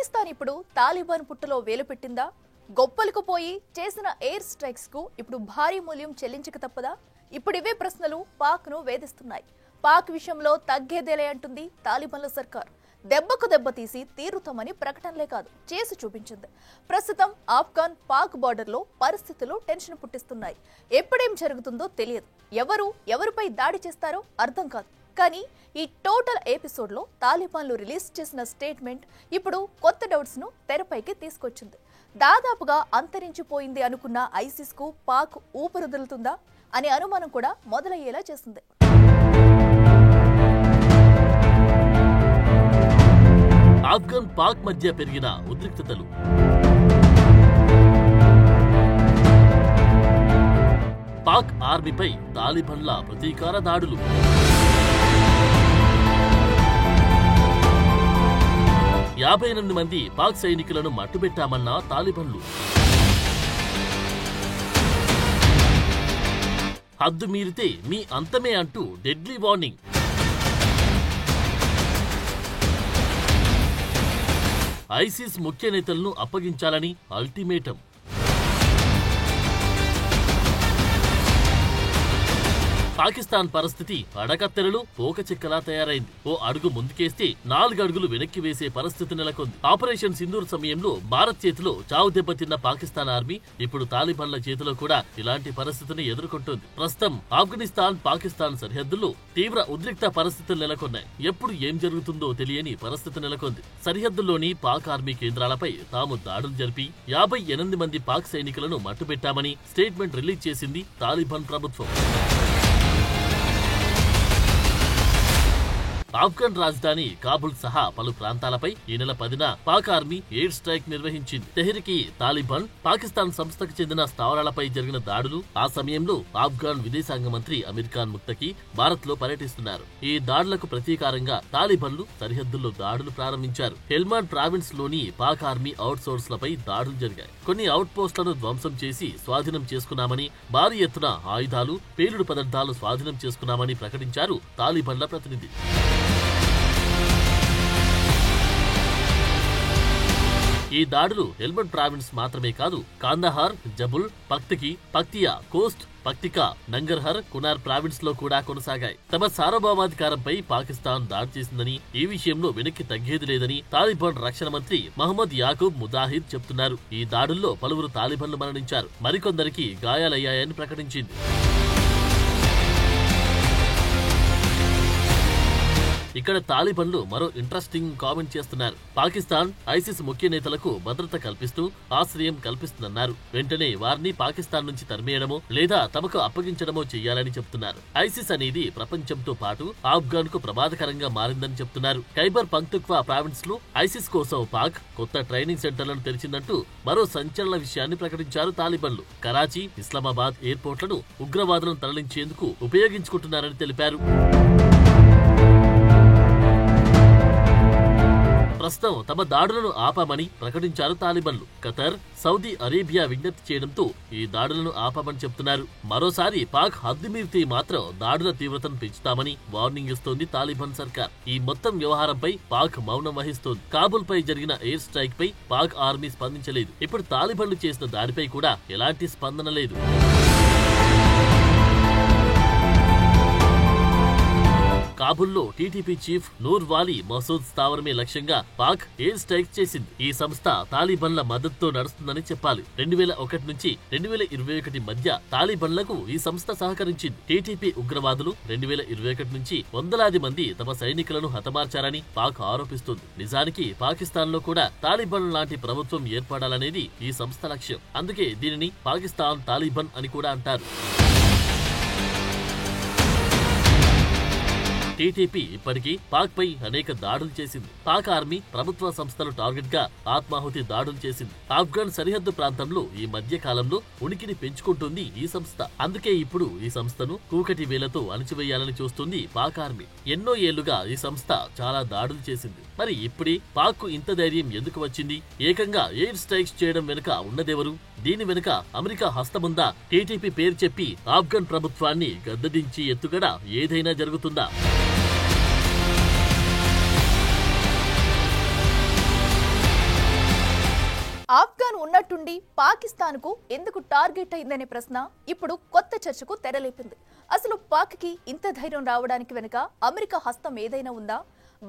పాకిస్తాన్ ఇప్పుడు తాలిబాన్ పుట్టలో వేలు పెట్టిందా? గొప్పలకు పోయి చేసిన ఎయిర్ స్ట్రైక్స్ కు ఇప్పుడు భారీ మూల్యం చెల్లించక తప్పదా? ఇప్పుడు ఇవే ప్రశ్నలు పాక్ ను వేధిస్తున్నాయి. పాక్ విషయంలో తగ్గేదేలే అంటుంది తాలిబాన్ల సర్కార్. దెబ్బకు దెబ్బ తీసి తీరుతామని ప్రకటనలే కాదు, చేసి చూపించింది. ప్రస్తుతం ఆఫ్ఘాన్ పాక్ బార్డర్ లో పరిస్థితులు టెన్షన్ పుట్టిస్తున్నాయి. ఎప్పుడేం జరుగుతుందో తెలియదు, ఎవరిపై దాడి చేస్తారో అర్థం కాదు. కానీ ఈ టోటల్ ఎపిసోడ్ లో తాలిబాన్లు రిలీజ్ చేసిన స్టేట్మెంట్ ఇప్పుడు కొత్త డౌట్స్ ను తెరపైకి తీసుకొచ్చింది. దాదాపుగా అంతరించిపోయింది అనుకున్న ఐసిస్ కు పాక్ ఊపిరిదులుతుందా అనే అనుమానం కూడా మొదలయ్యేలా చేసింది. ఆఫ్ఘన్ పాక్ మధ్య పెరిగిన ఉద్రిక్తతలు. పాక్ ఆర్మీపై తాలిబాన్ల ప్రతీకార దాడులు. యాభై 8 మంది పాక్ సైనికులను మట్టుబెట్టామన్న తాలిబాన్లు. హద్దు మీరితే మీ అంతమే అంటూ డెడ్లీ వార్నింగ్. ఐసిస్ ముఖ్య నేతలను అప్పగించాలని అల్టిమేటం. పాకిస్తాన్ పరిస్థితి అడకత్తెరలు పోకచెక్కలా తయారైంది. ఓ అడుగు ముందుకేస్తే 4 అడుగులు వెనక్కి వేసే పరిస్థితి నెలకొంది. ఆపరేషన్ సింధూర్ సమయంలో భారత్ చేతిలో చావు దెబ్బతిన్న పాకిస్తాన్ ఆర్మీ ఇప్పుడు తాలిబాన్ల చేతిలో కూడా ఇలాంటి పరిస్థితిని ఎదుర్కొంటోంది. ప్రస్తుతం ఆఫ్ఘనిస్తాన్ పాకిస్తాన్ సరిహద్దుల్లో తీవ్ర ఉద్రిక్త పరిస్థితులు నెలకొన్నాయి. ఎప్పుడు ఏం జరుగుతుందో తెలియని పరిస్థితి నెలకొంది. సరిహద్దుల్లోని పాక్ ఆర్మీ కేంద్రాలపై తాము దాడులు జరిపి 58 మంది పాక్ సైనికులను మట్టుబెట్టామని స్టేట్మెంట్ రిలీజ్ చేసింది తాలిబాన్ ప్రభుత్వం. ఆఫ్ఘన్ రాజధాని కాబుల్ సహా పలు ప్రాంతాలపై ఈ నెల 10న పాక్ ఆర్మీ ఎయిర్ స్ట్రైక్ నిర్వహించింది. తెహ్రీకి తాలిబాన్ పాకిస్తాన్ సంస్థకు చెందిన స్థావరాలపై జరిగిన దాడులు. ఆ సమయంలో ఆఫ్ఘన్ విదేశాంగ మంత్రి అమీర్ ఖాన్ ముక్తకి భారత్ లో పర్యటిస్తున్నారు. ఈ దాడులకు ప్రతీకారంగా తాలిబాన్లు సరిహద్దుల్లో దాడులు ప్రారంభించారు. హెల్మాండ్ ప్రావిన్స్ లోని పాక్ ఆర్మీ అవుట్ సోర్స్ లపై దాడులు జరిగాయి. కొన్ని అవుట్ పోస్టులను ధ్వంసం చేసి స్వాధీనం చేసుకున్నామని, భారీ ఎత్తున ఆయుధాలు, పేలుడు పదార్థాలు స్వాధీనం చేసుకున్నామని ప్రకటించారు తాలిబాన్ల ప్రతినిధి. ఈ దాడులు హెల్మండ్ ప్రావిన్స్ మాత్రమే కాదు, కాందహార్, జబుల్, పక్తియా, కోస్ట్, పక్తికా, నంగర్హర్, కునార్ ప్రావిన్స్ లో కూడా కొనసాగాయి. తమ సార్వభౌమాధికారంపై పాకిస్తాన్ దాడి చేసిందని, ఈ విషయంలో వెనక్కి తగ్గేది లేదని తాలిబాన్ రక్షణ మంత్రి మహమ్మద్ యాకూబ్ ముజాహిద్ చెప్తున్నారు. ఈ దాడుల్లో పలువురు తాలిబాన్లు మరణించారు, మరికొందరికి గాయాలయ్యాయని ప్రకటించింది. ఇక్కడ తాలిబాన్లు మరో ఇంట్రెస్టింగ్ కామెంట్ చేస్తున్నారు. పాకిస్తాన్ ఐసిస్ ముఖ్య నేతలకు భద్రత కల్పిస్తూ ఆశ్రయం కల్పిస్తుందన్నారు. వెంటనే వారిని పాకిస్తాన్ నుంచి తరిమేయడమో లేదా తమకు అప్పగించడమో చెయ్యాలని చెప్తున్నారు. ఐసిస్ అనేది ప్రపంచంతో పాటు ఆఫ్ఘాన్ కు ప్రమాదకరంగా మారిందని చెప్తున్నారు. ఖైబర్ పఖ్తుంఖ్వా ప్రావిన్స్ లో ఐసిస్ కోసం పాక్ కొత్త ట్రైనింగ్ సెంటర్లను తెరిచిందంటూ మరో సంచలన విషయాన్ని ప్రకటించారు తాలిబాన్లు. కరాచీ, ఇస్లామాబాద్ ఎయిర్పోర్ట్లను ఉగ్రవాదులను తరలించేందుకు ఉపయోగించుకుంటున్నారని తెలిపారు. ప్రస్తుతం తమ దాడులను ఆపామని ప్రకటించారు తాలిబాన్లు. ఖతర్, సౌదీ అరేబియా విజ్ఞప్తి చేయడంతో ఈ దాడులను ఆపామని చెప్తున్నారు. మరోసారి పాక్ హద్దు మీరితే మాత్రం దాడుల తీవ్రతను పెంచుతామని వార్నింగ్ ఇస్తోంది తాలిబాన్ సర్కార్. ఈ మొత్తం వ్యవహారంపై పాక్ మౌనం వహిస్తోంది. కాబుల్ పై జరిగిన ఎయిర్ స్ట్రైక్ పై పాక్ ఆర్మీ స్పందించలేదు. ఇప్పుడు తాలిబాన్లు చేసిన దాడిపై కూడా ఎలాంటి స్పందన లేదు. కాబుల్లో టీటీపీ చీఫ్ నూర్ వాలీ మసూద్ స్థావరమే లక్ష్యంగా పాక్ ఎయిర్ స్ట్రైక్ చేసింది. ఈ సంస్థ తాలిబాన్ల మద్దతుతో నడుస్తుందని చెప్పాలి. 2001 నుంచి 2021 మధ్య తాలిబాన్లకు ఈ సంస్థ సహకరించింది. టీటీపీ ఉగ్రవాదులు 2021 నుంచి వందలాది మంది తమ సైనికులను హతమార్చారని పాక్ ఆరోపిస్తుంది. నిజానికి పాకిస్తాన్ లో కూడా తాలిబాన్ లాంటి ప్రభుత్వం ఏర్పడాలనేది ఈ సంస్థ లక్ష్యం. అందుకే దీనిని పాకిస్తాన్ తాలిబాన్ అని కూడా అంటారు. టీటీపీ ఇప్పటికీ పాక్ పై అనేక దాడులు చేసింది. పాక్ ఆర్మీ ప్రభుత్వ సంస్థలు టార్గెట్ గా ఆత్మాహుతి దాడులు చేసింది. ఆఫ్ఘన్ సరిహద్దు ప్రాంతంలో ఈ మధ్య కాలంలో ఉనికిని పెంచుకుంటుంది ఈ సంస్థ. అందుకే ఇప్పుడు ఈ సంస్థను కూకటి వేలతో అణిచివేయాలని చూస్తుంది పాక్ ఆర్మీ. ఎన్నో ఏళ్లుగా ఈ సంస్థ చాలా దాడులు చేసింది. మరి ఇప్పుడే పాక్ కు ఇంత ధైర్యం ఎందుకు వచ్చింది? ఏకంగా ఎయిర్ స్ట్రైక్స్ చేయడం వెనుక ఉన్నదెవరు? దీని వెనుక అమెరికా హస్తముందా? టీటీపీ పేరు చెప్పి ఆఫ్ఘన్ ప్రభుత్వాన్ని గద్దెదించి ఎత్తుగడ ఏదైనా జరుగుతుందా? ఉన్నట్టుండి పాకిస్తాన్కు ఎందుకు టార్గెట్ అయిందనే ప్రశ్న ఇప్పుడు కొత్త చర్చకు తెరలేపింది. అసలు పాక్కి ఇంత ధైర్యం రావడానికి వెనుక అమెరికా హస్తం ఏదైనా ఉందా?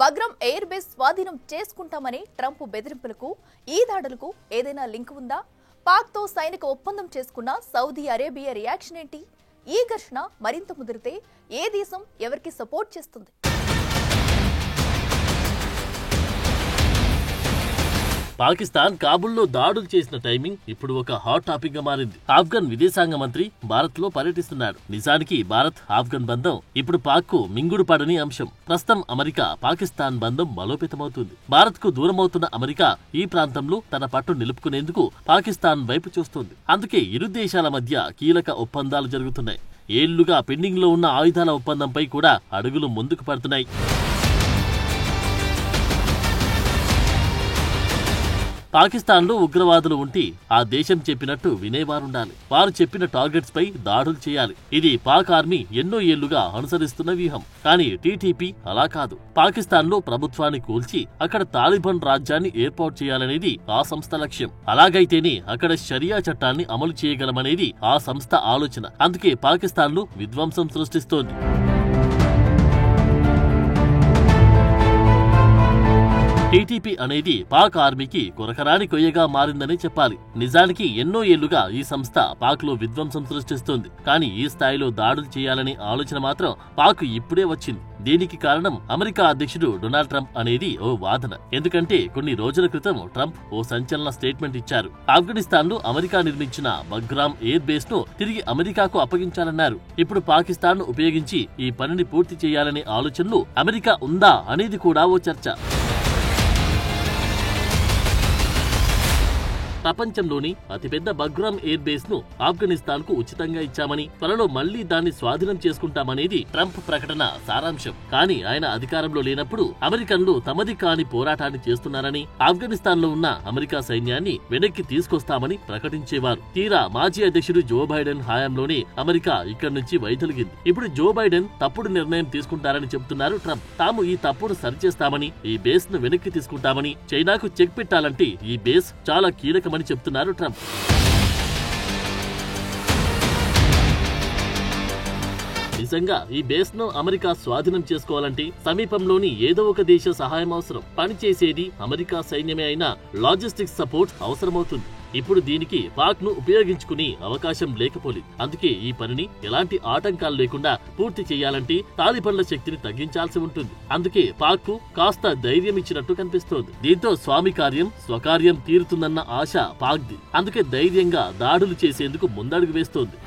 బగ్రామ్ ఎయిర్ బేస్ స్వాధీనం చేసుకుంటామని ట్రంప్ బెదిరింపులకు ఈ దాడులకు ఏదైనా లింక్ ఉందా? పాక్తో సైనిక ఒప్పందం చేసుకున్న సౌదీ అరేబియా రియాక్షన్ ఏంటి? ఈ ఘర్షణ మరింత ముదిరితే ఏ దేశం ఎవరికి సపోర్ట్ చేస్తుంది? పాకిస్తాన్ కాబుల్లో దాడులు చేసిన టైమింగ్ ఇప్పుడు ఒక హాట్ టాపిక్ గా మారింది. ఆఫ్ఘన్ విదేశాంగ మంత్రి భారత్ లో పర్యటిస్తున్నాడు. నిజానికి భారత్ ఆఫ్ఘన్ బంధం ఇప్పుడు పాక్ కు మింగుడు పడని అంశం. ప్రస్తుతం అమెరికా పాకిస్తాన్ బంధం బలోపేతమవుతుంది. భారత్ కు దూరమవుతున్న అమెరికా ఈ ప్రాంతంలో తన పట్టు నిలుపుకునేందుకు పాకిస్తాన్ వైపు చూస్తోంది. అందుకే ఇరు దేశాల మధ్య కీలక ఒప్పందాలు జరుగుతున్నాయి. ఏళ్లుగా పెండింగ్ లో ఉన్న ఆయుధాల ఒప్పందంపై కూడా అడుగులు ముందుకు పడుతున్నాయి. పాకిస్తాన్లో ఉగ్రవాదులు ఉంటే ఆ దేశం చెప్పినట్టు వినేవారుండాలి. వారు చెప్పిన టార్గెట్స్ పై దాడులు చేయాలి. ఇది పాక్ ఆర్మీ ఎన్నో ఏళ్లుగా అనుసరిస్తున్న వ్యూహం. కానీ టీటీపీ అలా కాదు. పాకిస్తాన్లో ప్రభుత్వాన్ని కూల్చి అక్కడ తాలిబాన్ రాజ్యాన్ని ఏర్పాటు చేయాలనేది ఆ సంస్థ లక్ష్యం. అలాగైతేనే అక్కడ షరియా చట్టాన్ని అమలు చేయగలమనేది ఆ సంస్థ ఆలోచన. అందుకే పాకిస్తాన్లో విధ్వంసం సృష్టిస్తోంది. టీటీపీ అనేది పాక్ ఆర్మీకి కొరకరాని కొయ్యగా మారిందని చెప్పాలి. నిజానికి ఎన్నో ఏళ్లుగా ఈ సంస్థ పాక్ లో విధ్వంసం సృష్టిస్తోంది. కానీ ఈ స్థాయిలో దాడులు చేయాలనే ఆలోచన మాత్రం పాక్ ఇప్పుడే వచ్చింది. దీనికి కారణం అమెరికా అధ్యక్షుడు డొనాల్డ్ ట్రంప్ అనేది ఓ వాదన. ఎందుకంటే కొన్ని రోజుల క్రితం ట్రంప్ ఓ సంచలన స్టేట్మెంట్ ఇచ్చారు. ఆఫ్ఘనిస్తాన్ లో అమెరికా నిర్మించిన బగ్రామ్ ఎయిర్ బేస్ ను తిరిగి అమెరికాకు అప్పగించాలన్నారు. ఇప్పుడు పాకిస్తాన్ ను ఉపయోగించి ఈ పనిని పూర్తి చేయాలనే ఆలోచనలు అమెరికా ఉందా అనేది కూడా ఓ చర్చ. ప్రపంచంలోని అతిపెద్ద బగ్రామ్ ఎయిర్ బేస్ ను ఆఫ్ఘనిస్తాన్ కు ఉచితంగా ఇచ్చామని, త్వరలో మళ్లీ దాన్ని స్వాధీనం చేసుకుంటామనేది ట్రంప్ ప్రకటన సారాంశం. కానీ ఆయన అధికారంలో లేనప్పుడు అమెరికన్లు తమది కాని పోరాటాన్ని చేస్తున్నారని, ఆఫ్ఘనిస్తాన్ లో ఉన్న అమెరికా సైన్యాన్ని వెనక్కి తీసుకొస్తామని ప్రకటించేవారు. తీరా మాజీ అధ్యక్షుడు జో బైడెన్ హయాంలోనే అమెరికా ఇక్కడి నుంచి వైదొలిగింది. ఇప్పుడు జో బైడెన్ తప్పుడు నిర్ణయం తీసుకుంటారని చెబుతున్నారు ట్రంప్. తాము ఈ తప్పును సరిచేస్తామని, ఈ బేస్ ను వెనక్కి తీసుకుంటామని, చైనాకు చెక్ పెట్టాలంటే ఈ బేస్ చాలా కీలకమని చెప్తున్నారు ట్రంప్. నిజంగా ఈ బేస్ ను అమెరికా స్వాధీనం చేసుకోవాలంటే సమీపంలోని ఏదో ఒక దేశ సహాయం అవసరం. పనిచేసేది అమెరికా సైన్యమే అయినా లాజిస్టిక్స్ సపోర్ట్ అవసరమవుతుంది. ఇప్పుడు దీనికి పాక్ ను ఉపయోగించుకునే అవకాశం లేకపోలేదు. అందుకే ఈ పనిని ఎలాంటి ఆటంకాలు లేకుండా పూర్తి చేయాలంటే తాలిబాన్ల శక్తిని తగ్గించాల్సి ఉంటుంది. అందుకే పాక్ కు కాస్త ధైర్యం ఇచ్చినట్టు కనిపిస్తోంది. దీంతో స్వామి కార్యం స్వకార్యం తీరుతుందన్న ఆశ పాక్ది. అందుకే ధైర్యంగా దాడులు చేసేందుకు ముందడుగు వేస్తోంది.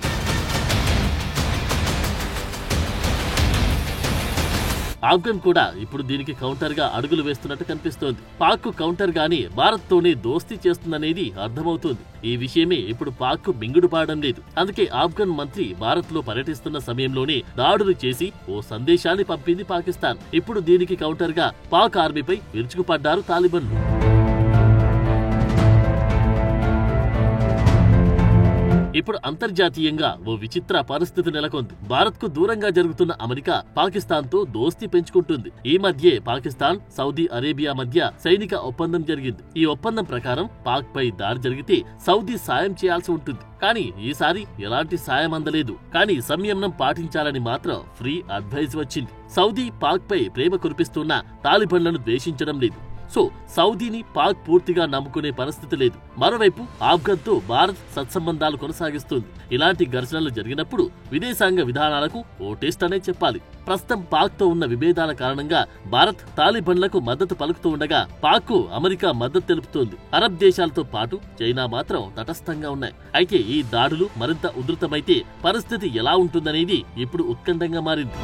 ఆఫ్ఘన్ కూడా ఇప్పుడు దీనికి కౌంటర్ గా అడుగులు వేస్తున్నట్టు కనిపిస్తోంది. పాక్ కు కౌంటర్ గానే భారత్ తోనే దోస్తీ చేస్తుందనేది అర్థమవుతోంది. ఈ విషయమే ఇప్పుడు పాక్ కు మింగుడు పాడడం లేదు. అందుకే ఆఫ్ఘన్ మంత్రి భారత్ లో పర్యటిస్తున్న సమయంలోనే దాడులు చేసి ఓ సందేశాన్ని పంపింది పాకిస్తాన్. ఇప్పుడు దీనికి కౌంటర్ గా పాక్ ఆర్మీపై విరుచుకుపడ్డారు తాలిబాన్లు. ఇప్పుడు అంతర్జాతీయంగా ఓ విచిత్ర పరిస్థితి నెలకొంది. భారత్ కు దూరంగా జరుగుతున్న అమెరికా పాకిస్తాన్ తో దోస్తీ పెంచుకుంటుంది. ఈ మధ్యే పాకిస్తాన్, సౌదీ అరేబియా మధ్య సైనిక ఒప్పందం జరిగింది. ఈ ఒప్పందం ప్రకారం పాక్ పై దాడి జరిగితే సౌదీ సాయం చేయాల్సి ఉంటుంది. కానీ ఈసారి ఎలాంటి సాయం అందలేదు. కానీ సంయమనం పాటించాలని మాత్రం ఫ్రీ అడ్వైజ్ వచ్చింది. సౌదీ పాక్ పై ప్రేమ కురిపిస్తున్న తాలిబాన్లను ద్వేషించడం లేదు. సో సౌదీని పాక్ పూర్తిగా నమ్ముకునే పరిస్థితి లేదు. మరోవైపు ఆఫ్ఘన్ తో భారత్ సత్సంబంధాలు కొనసాగిస్తుంది. ఇలాంటి ఘర్షణలు జరిగినప్పుడు విదేశాంగ విధానాలకు ఓ టెస్ట్ అనే చెప్పాలి. ప్రస్తుతం పాక్ తో ఉన్న విభేదాల కారణంగా భారత్ తాలిబాన్లకు మద్దతు పలుకుతూ ఉండగా పాక్ కు అమెరికా మద్దతు తెలుపుతోంది. అరబ్ దేశాలతో పాటు చైనా మాత్రం తటస్థంగా ఉన్నాయి. అయితే ఈ దాడులు మరింత ఉధృతమైతే పరిస్థితి ఎలా ఉంటుందనేది ఇప్పుడు ఉత్కంఠంగా మారింది.